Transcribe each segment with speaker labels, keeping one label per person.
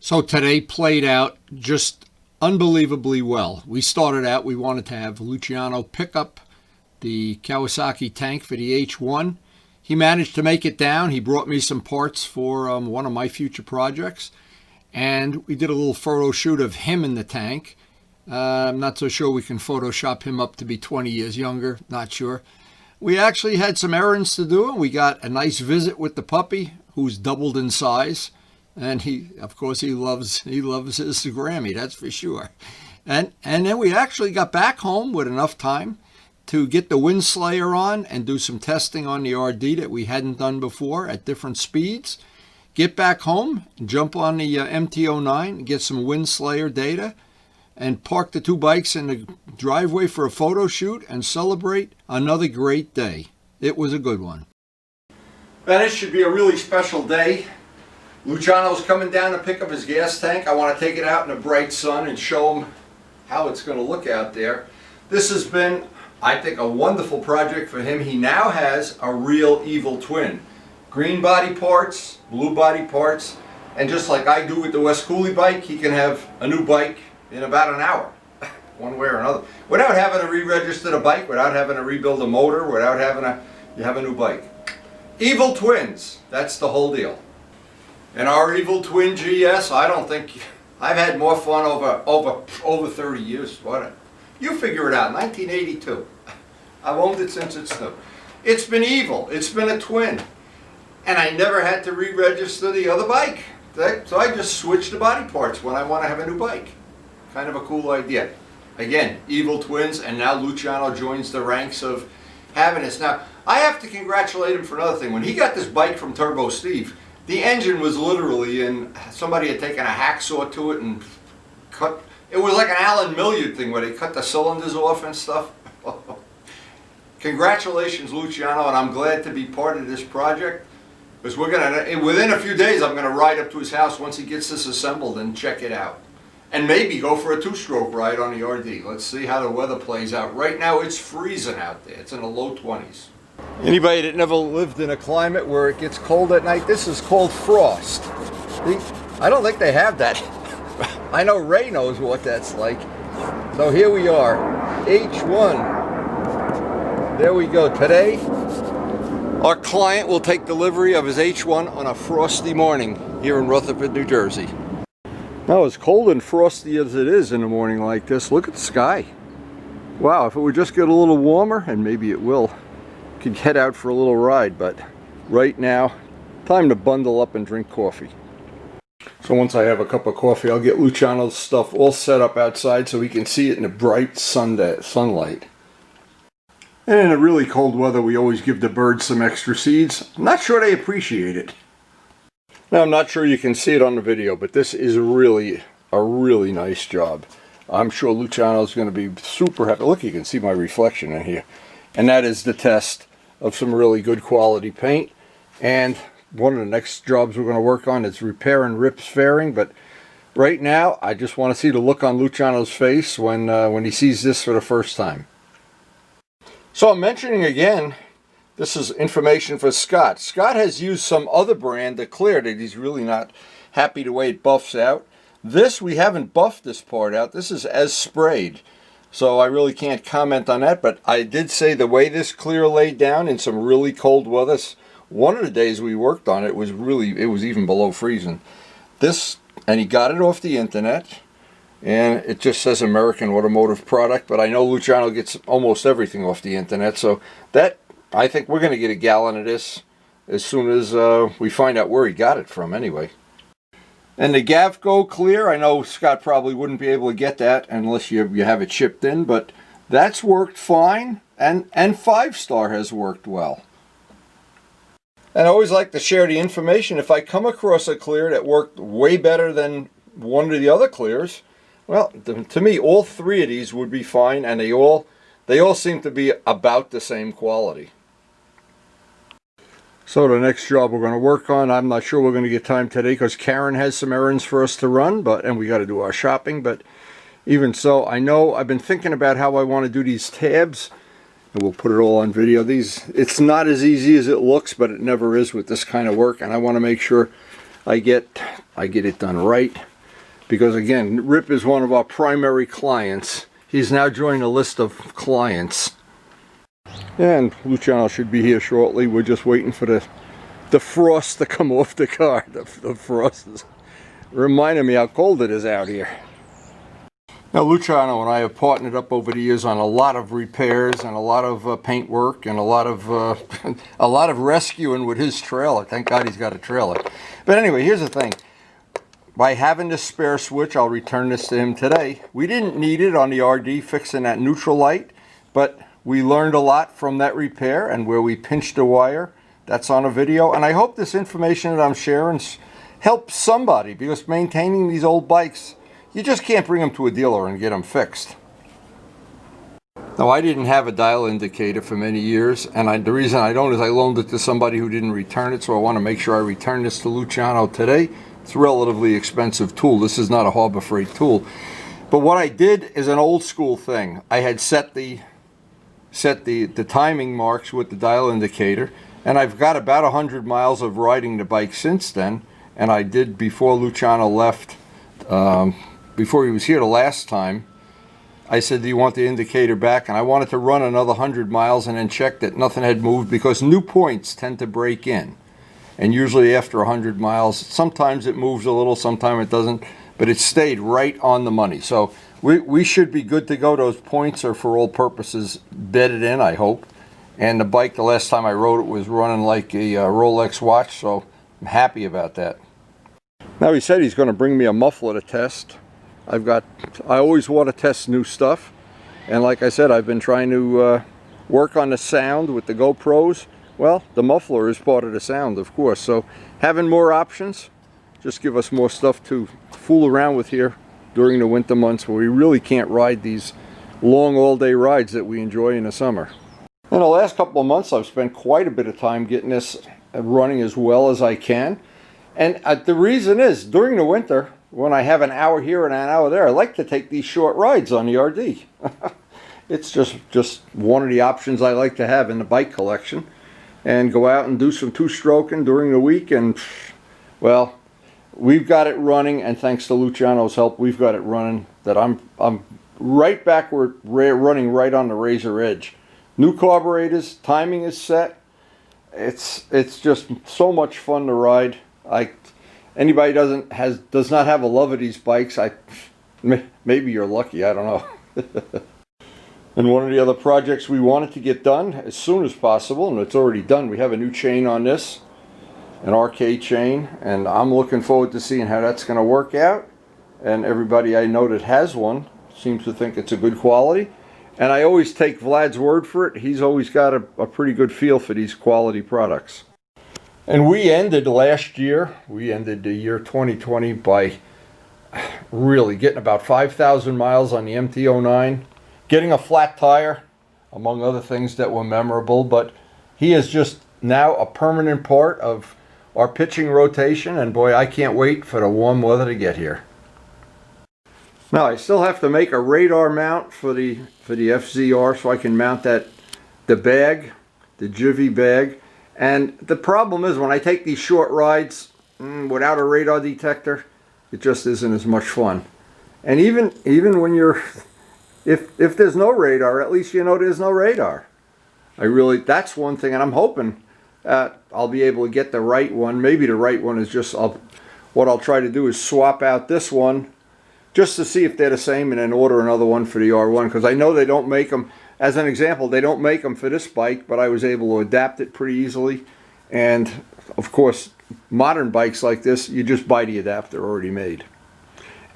Speaker 1: So today played out just unbelievably well. We started out, we wanted to have Luciano pick up the Kawasaki tank for the H1. He managed to make it down. He brought me some parts for one of my future projects. And we did a little photo shoot of him in the tank. I'm not so sure we can Photoshop him up to be 20 years younger. Not sure. We actually had some errands to do, and we got a nice visit with the puppy, who's doubled in size. And he, of course, he loves his Grammy, that's for sure. And then we actually got back home with enough time to get the WINDSLAYER on and do some testing on the RD that we hadn't done before at different speeds. Get back home, jump on the MT-09, get some WINDSLAYER data, and park the two bikes in the driveway for a photo shoot and celebrate another great day. It was a good one. Well, this should be a really special day. Luciano's coming down to pick up his gas tank. I want to take it out in the bright sun and show him how it's going to look out there. This has been, I think, a wonderful project for him. He now has a real evil twin. Green body parts, blue body parts, and just like I do with the West Cooley bike, he can have a new bike in about an hour, one way or another, without having to re-register the bike, without having to rebuild the motor, without having to, you have a new bike. Evil twins, that's the whole deal. And our evil twin GS, I don't think, I've had more fun over 30 years. What? You figure it out, 1982. I've owned it since it's new. It's been evil, it's been a twin. And I never had to re-register the other bike. So I just switch the body parts when I want to have a new bike. Kind of a cool idea. Again, evil twins, and now Luciano joins the ranks of having this. Now, I have to congratulate him for another thing. When he got this bike from Turbo Steve, the engine was literally in, somebody had taken a hacksaw to it and cut, it was like an Alan Milliard thing where they cut the cylinders off and stuff. Congratulations, Luciano, and I'm glad to be part of this project. Because we're gonna, within a few days, I'm gonna ride up to his house once he gets this assembled and check it out. And maybe go for a two-stroke ride on the RD. Let's see how the weather plays out. Right now it's freezing out there. It's in the low 20s. Anybody that never lived in a climate where it gets cold at night, this is called frost. See? I don't think they have that. I know Ray knows what that's like. So here we are, H1. There we go. Today, our client will take delivery of his H1 on a frosty morning here in Rutherford, New Jersey. Now, as cold and frosty as it is in a morning like this, look at the sky. Wow, if it would just get a little warmer, and maybe it will, could head out for a little ride, but right now, time to bundle up and drink coffee. So once I have a cup of coffee, I'll get Luciano's stuff all set up outside so he can see it in the bright sunlight. And in a really cold weather, we always give the birds some extra seeds. I'm not sure they appreciate it. Now, I'm not sure you can see it on the video, but this is really a really nice job. I'm sure Luciano's going to be super happy. Look, you can see my reflection in here. And that is the test of some really good quality paint. And one of the next jobs we're going to work on is repair and rips fairing. But right now, I just want to see the look on Luciano's face when he sees this for the first time. So I'm mentioning again, this is information for Scott. Scott has used some other brand to clear that he's really not happy the way it buffs out. This, we haven't buffed this part out. This is as sprayed. So I really can't comment on that, but I did say the way this clear laid down in some really cold weather, one of the days we worked on it was even below freezing. This, and he got it off the internet, and it just says American Automotive Product, but I know Luciano gets almost everything off the internet, so that, I think we're going to get a gallon of this as soon as we find out where he got it from anyway. And the Gavco clear, I know Scott probably wouldn't be able to get that unless you have it shipped in, but that's worked fine, and 5-star has worked well. And I always like to share the information. If I come across a clear that worked way better than one of the other clears, well, to me, all three of these would be fine, and they all seem to be about the same quality. So the next job we're going to work on, I'm not sure we're going to get time today because Karen has some errands for us to run, and we got to do our shopping. But even so, I know I've been thinking about how I want to do these tabs, and we'll put it all on video. It's not as easy as it looks, but it never is with this kind of work, and I want to make sure I get it done right. because again, Rip is one of our primary clients. He's now joined a list of clients. And Luciano should be here shortly. We're just waiting for the frost to come off the car. The frost is reminding me how cold it is out here. Now Luciano and I have partnered up over the years on a lot of repairs and a lot of paint work and a lot of rescuing with his trailer. Thank God he's got a trailer. But anyway, here's the thing. By having this spare switch, I'll return this to him today. We didn't need it on the RD fixing that neutral light, but we learned a lot from that repair and where we pinched the wire. That's on a video, and I hope this information that I'm sharing helps somebody, because maintaining these old bikes, you just can't bring them to a dealer and get them fixed. Now, I didn't have a dial indicator for many years, and the reason I don't is I loaned it to somebody who didn't return it, so I want to make sure I return this to Luciano today. It's a relatively expensive tool. This is not a Harbor Freight tool. But what I did is an old school thing. I had set the timing marks with the dial indicator, and I've got about 100 miles of riding the bike since then. And I did, before Luciano left, before he was here the last time, I said, do you want the indicator back? And I wanted to run another 100 miles and then check that nothing had moved, because new points tend to break in. And usually after 100 miles, sometimes it moves a little, sometimes it doesn't, but it stayed right on the money. So we should be good to go. Those points are, for all purposes, bedded in, I hope. And the bike, the last time I rode it, was running like a Rolex watch, so I'm happy about that. Now, he said he's going to bring me a muffler to test. I always want to test new stuff. And like I said, I've been trying to work on the sound with the GoPros. Well, the muffler is part of the sound, of course. So having more options just give us more stuff to fool around with here during the winter months, where we really can't ride these long all-day rides that we enjoy in the summer. In the last couple of months, I've spent quite a bit of time getting this running as well as I can. And the reason is, during the winter, when I have an hour here and an hour there, I like to take these short rides on the RD. It's just one of the options I like to have in the bike collection. And go out and do some two-stroking during the week, and well, we've got it running, and thanks to Luciano's help, we've got it running that I'm right back, we're running right on the razor edge. New carburetors, timing is set. It's just so much fun to ride. Anybody does not have a love of these bikes, maybe you're lucky, I don't know. And one of the other projects we wanted to get done as soon as possible, and it's already done. We have a new chain on this, an RK chain, and I'm looking forward to seeing how that's going to work out. And everybody I know that has one seems to think it's a good quality. And I always take Vlad's word for it. He's always got a pretty good feel for these quality products. And we ended last year, we ended the year 2020 by really getting about 5,000 miles on the MT-09. Getting a flat tire, among other things that were memorable, but he is just now a permanent part of our pitching rotation, and boy, I can't wait for the warm weather to get here. Now, I still have to make a radar mount for the FZR, so I can mount the bag, the Jivy bag. And the problem is, when I take these short rides without a radar detector, it just isn't as much fun. And even when you're If there's no radar, at least you know there's no radar. That's one thing, and I'm hoping I'll be able to get the right one. Maybe the right one is just, what I'll try to do is swap out this one just to see if they're the same, and then order another one for the R1, because I know they don't make them, as an example, they don't make them for this bike, but I was able to adapt it pretty easily. And of course, modern bikes like this, you just buy the adapter already made.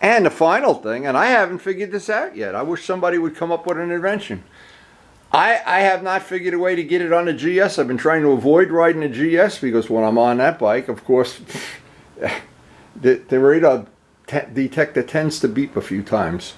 Speaker 1: And the final thing, and I haven't figured this out yet. I wish somebody would come up with an invention. I have not figured a way to get it on the GS. I've been trying to avoid riding the GS, because when I'm on that bike, of course, the radar detector tends to beep a few times.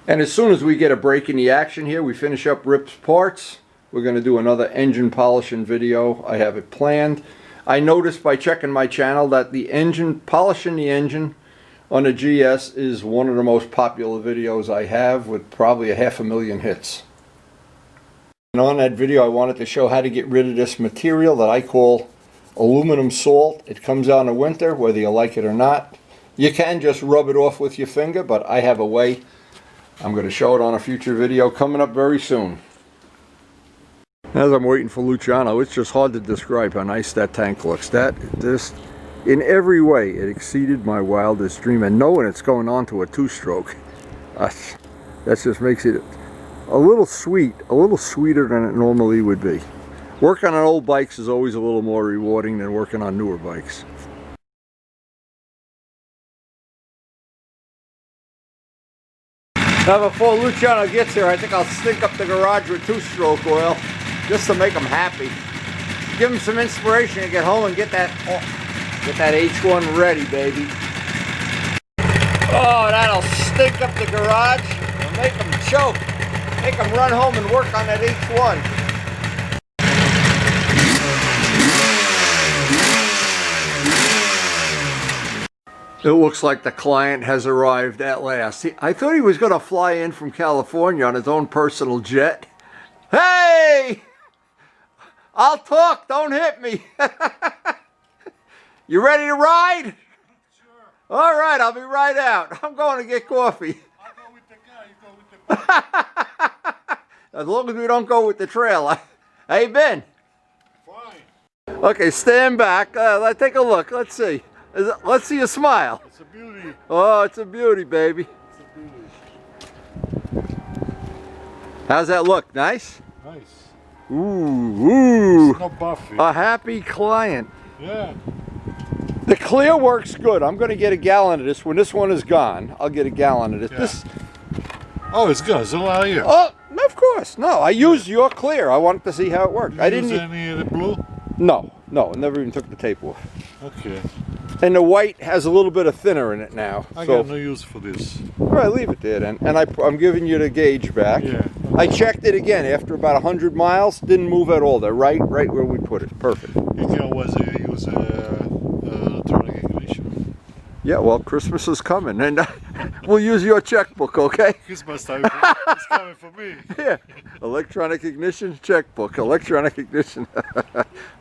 Speaker 1: And as soon as we get a break in the action here, we finish up Rip's parts. We're going to do another engine polishing video. I have it planned. I noticed by checking my channel that polishing the engine on the GS is one of the most popular videos I have, with probably 500,000 hits. And on that video, I wanted to show how to get rid of this material that I call aluminum salt. It comes out in the winter, whether you like it or not. You can just rub it off with your finger, but I have a way. I'm going to show it on a future video coming up very soon. As I'm waiting for Luciano, it's just hard to describe how nice that tank looks. In every way, it exceeded my wildest dream. And knowing it's going on to a two-stroke, that just makes it a little sweet, a little sweeter than it normally would be. Working on old bikes is always a little more rewarding than working on newer bikes. Now before Luciano gets here, I think I'll stink up the garage with two-stroke oil just to make him happy. Give him some inspiration to get home and get that H1 ready, baby. Oh, that'll stink up the garage and make him choke. Make him run home and work on that H1. It looks like the client has arrived at last. I thought he was going to fly in from California on his own personal jet. Hey! I'll talk, don't hit me. You ready to ride? Sure. All right, I'll be right out. I'm going to get coffee. I'll go with the car, you go with the bike. As long as we don't go with the trailer. How you been? Fine. Okay, stand back. Let's take a look. Let's see. Let's see a smile. It's a beauty. Oh, it's a beauty, baby. It's a beauty. How's that look? Nice? Nice. Ooh, ooh. It's no buffy. A happy client. Yeah. The clear works good. I'm going to get a gallon of this. When this one is gone, I'll get a gallon of this. Yeah. Oh, it's good. So are you? Oh, of course. No, I used your clear. I wanted to see how it worked. I didn't use any of the blue? No, no. I never even took the tape off. Okay. And the white has a little bit of thinner in it now. I got no use for this. All right, leave it there then. And I'm giving you the gauge back. Yeah. I checked it again after about 100 miles. Didn't move at all. They're right where we put it. Perfect. You can always use electronic ignition. Yeah, well, Christmas is coming, and we'll use your checkbook, okay? Christmas time is coming for me. Yeah, electronic ignition checkbook. Electronic ignition.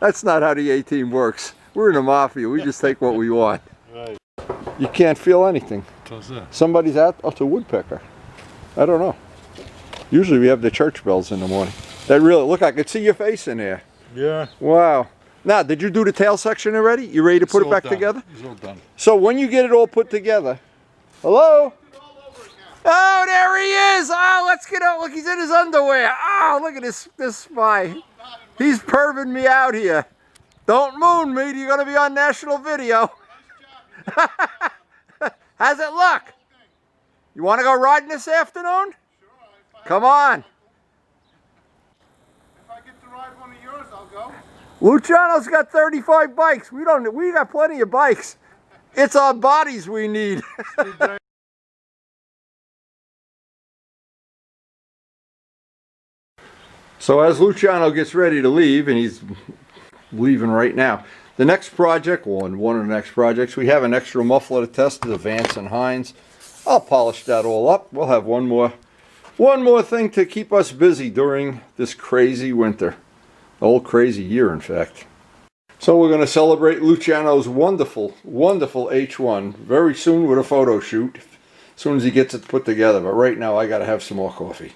Speaker 1: That's not how the A-team works. We're in the mafia. We just take what we want. Right. You can't feel anything. What's that? Somebody's out. Oh, it's a woodpecker. I don't know. Usually we have the church bells in the morning. That really, look, I could see your face in there. Yeah. Wow. Now, did you do the tail section already? You ready to put it back together? It's all done. So when you get it all put together, hello? Oh, there he is. Oh, let's get out. Look, he's in his underwear. Oh, look at this spy. He's perving me out here. Don't moon me, you're going to be on national video. How's it look? You want to go riding this afternoon? Sure. Come on. If I get to ride one of yours, I'll go. Luciano's got 35 bikes. We got plenty of bikes. It's our bodies we need. So as Luciano gets ready to leave, and he's leaving right now. The next project, one of the next projects, we have an extra muffler to test, the Vance and Hines. I'll polish that all up. We'll have one more thing to keep us busy during this crazy winter. The whole crazy year, in fact. So we're going to celebrate Luciano's wonderful, wonderful H1 very soon with a photo shoot, as soon as he gets it put together. But right now, I got to have some more coffee.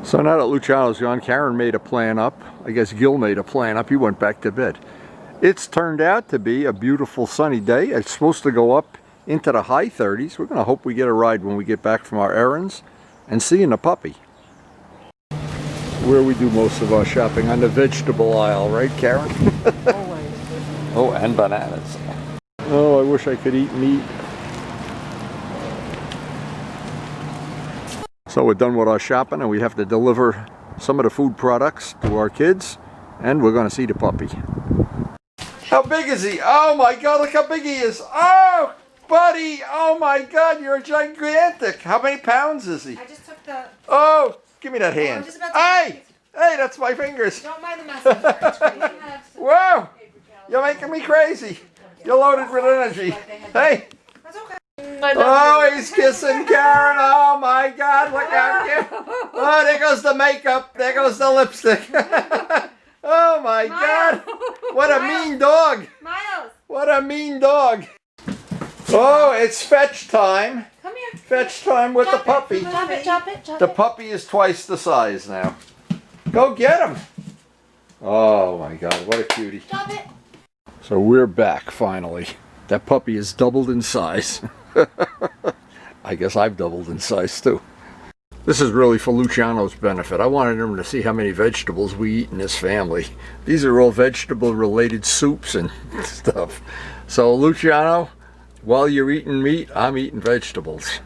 Speaker 1: So now that Luciano's gone, Karen made a plan up. I guess Gil made a plan up. He went back to bed. It's turned out to be a beautiful sunny day. It's supposed to go up into the high 30s. We're going to hope we get a ride when we get back from our errands and seeing the puppy. Where we do most of our shopping, on the vegetable aisle, right, Karen? Always. Oh, and bananas. Oh, I wish I could eat meat. So we're done with our shopping and we have to deliver some of the food products to our kids, and we're going to see the puppy. How big is he? Oh my God, look how big he is. Oh, buddy. Oh my God, you're gigantic. How many pounds is he?
Speaker 2: I just took the...
Speaker 1: Oh, give me that hand. Hey, that's my fingers.
Speaker 2: Don't mind the messenger.
Speaker 1: Whoa, you're making me crazy. You're loaded with energy. Hey.
Speaker 2: That's okay.
Speaker 1: Oh, he's kissing Karen. Oh my God, look out here. Oh, there goes the makeup. There goes the lipstick. Oh my God! What a mean dog!
Speaker 2: Miles,
Speaker 1: What a mean dog! Oh, it's fetch time.
Speaker 2: come here.
Speaker 1: Fetch time with the puppy.
Speaker 2: Chop it, chop it, chop
Speaker 1: The
Speaker 2: it.
Speaker 1: puppy is twice the size now. Go get him. Oh my God, what a cutie.
Speaker 2: Chop it.
Speaker 1: So we're back finally. That puppy is doubled in size. I guess I've doubled in size too. This is really for Luciano's benefit. I wanted him to see how many vegetables we eat in this family. These are all vegetable related soups and stuff. So Luciano, while you're eating meat, I'm eating vegetables.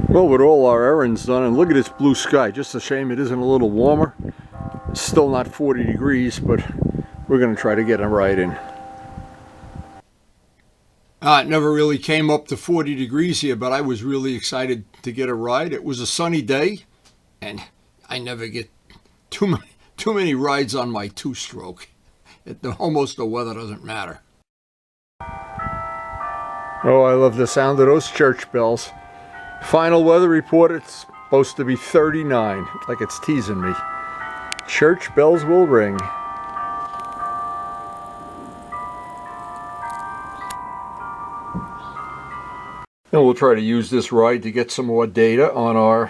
Speaker 1: Well, with all our errands done, and look at this blue sky. Just a shame it isn't a little warmer. It's still not 40 degrees, but we're going to try to get it right in. It never really came up to 40 degrees here, but I was really excited to get a ride. It was a sunny day, and I never get too many rides on my two-stroke. Almost the weather doesn't matter. Oh, I love the sound of those church bells. Final weather report, it's supposed to be 39, like it's teasing me. Church bells will ring. And we'll try to use this ride to get some more data on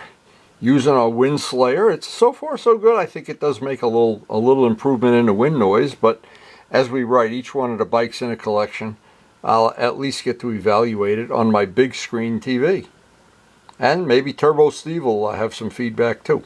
Speaker 1: using our WINDSLAYER. It's so far so good. I think it does make a little improvement in the wind noise, but as we ride each one of the bikes in a collection, I'll at least get to evaluate it on my big screen TV. And maybe Turbo Steve will have some feedback too.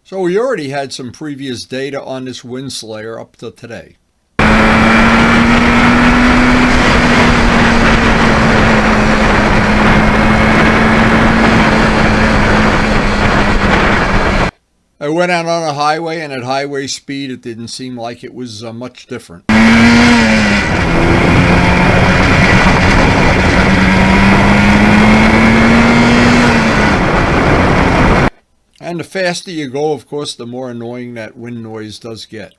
Speaker 1: So we already had some previous data on this WINDSLAYER up to today. I went out on a highway, and at highway speed it didn't seem like it was much different. And the faster you go, of course, the more annoying that wind noise does get.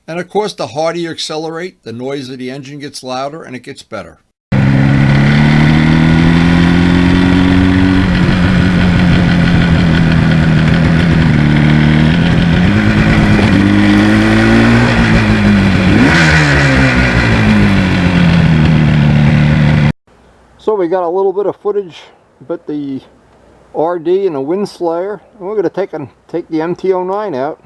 Speaker 1: And of course, the harder you accelerate, the noise of the engine gets louder and it gets better. So we got a little bit of footage with the RD and the WINDSLAYER. And we're going to take the MT-09 out.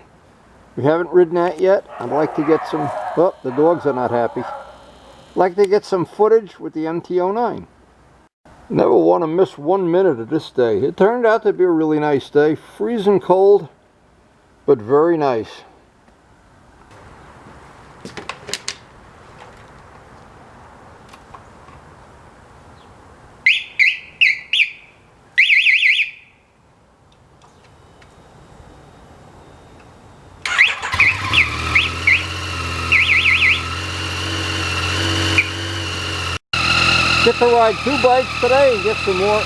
Speaker 1: We haven't ridden that yet. I'd like to get some... Oh, the dogs are not happy. I'd like to get some footage with the MT-09. Never want to miss 1 minute of this day. It turned out to be a really nice day. Freezing cold, but very nice. Get to ride 2 bikes today and get some more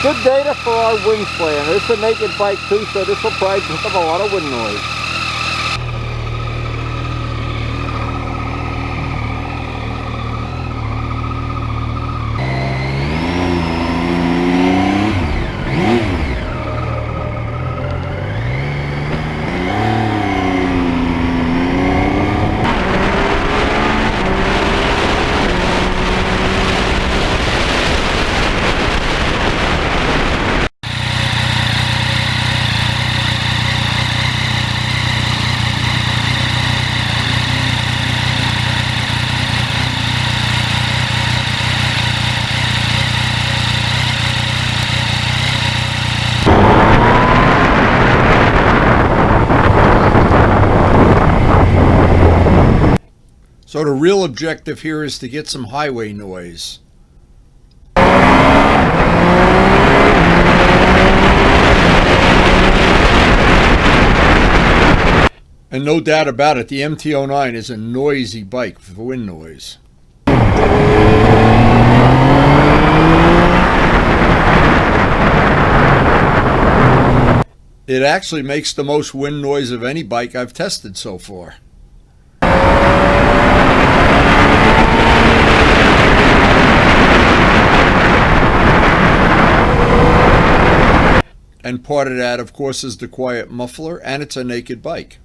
Speaker 1: good data for our WINDSLAYER. This is a naked bike too, so this will probably pick up a lot of wind noise. So the real objective here is to get some highway noise. And no doubt about it, the MT-09 is a noisy bike for wind noise. It actually makes the most wind noise of any bike I've tested so far. And part of that, of course, is the quiet muffler, and it's a naked bike.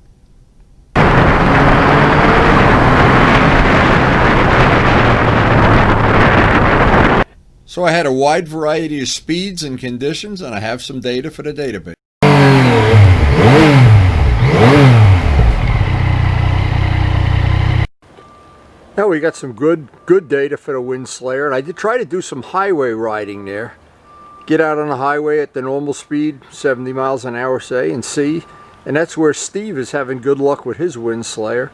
Speaker 1: So I had a wide variety of speeds and conditions, and I have some data for the database. Now we got some good data for the WINDSLAYER, and I did try to do some highway riding there. Get out on the highway at the normal speed, 70 miles an hour say, and see. And that's where Steve is having good luck with his WINDSLAYER.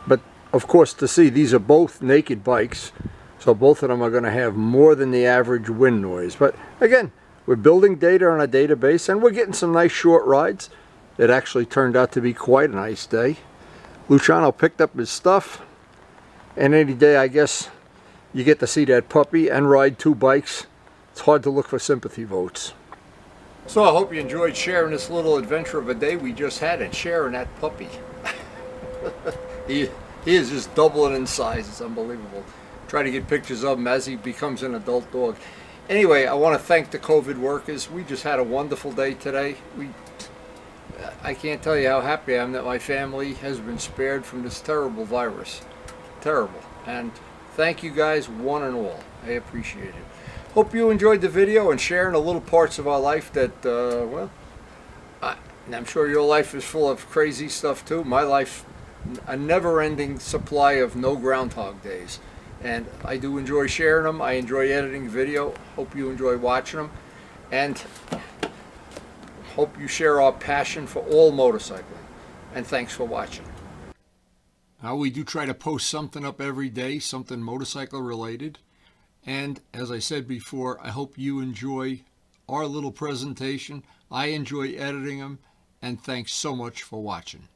Speaker 1: But of course, to see, these are both naked bikes, so both of them are going to have more than the average wind noise. But again, we're building data on a database, and we're getting some nice short rides. It actually turned out to be quite a nice day. Luciano picked up his stuff, and any day, I guess, you get to see that puppy and ride two bikes. It's hard to look for sympathy votes. So I hope you enjoyed sharing this little adventure of a day we just had and sharing that puppy. He is just doubling in size. It's unbelievable. Try to get pictures of him as he becomes an adult dog. Anyway, I want to thank the COVID workers. We just had a wonderful day today. I can't tell you how happy I am that my family has been spared from this terrible virus. Terrible. And thank you guys, one and all. I appreciate it. Hope you enjoyed the video and sharing the little parts of our life that, well, I'm sure your life is full of crazy stuff too. My life, a never-ending supply of no Groundhog Days. And I do enjoy sharing them. I enjoy editing video. Hope you enjoy watching them. And hope you share our passion for all motorcycling. And thanks for watching. Now, we do try to post something up every day, something motorcycle related. And as I said before, I hope you enjoy our little presentation. I enjoy editing them. And thanks so much for watching.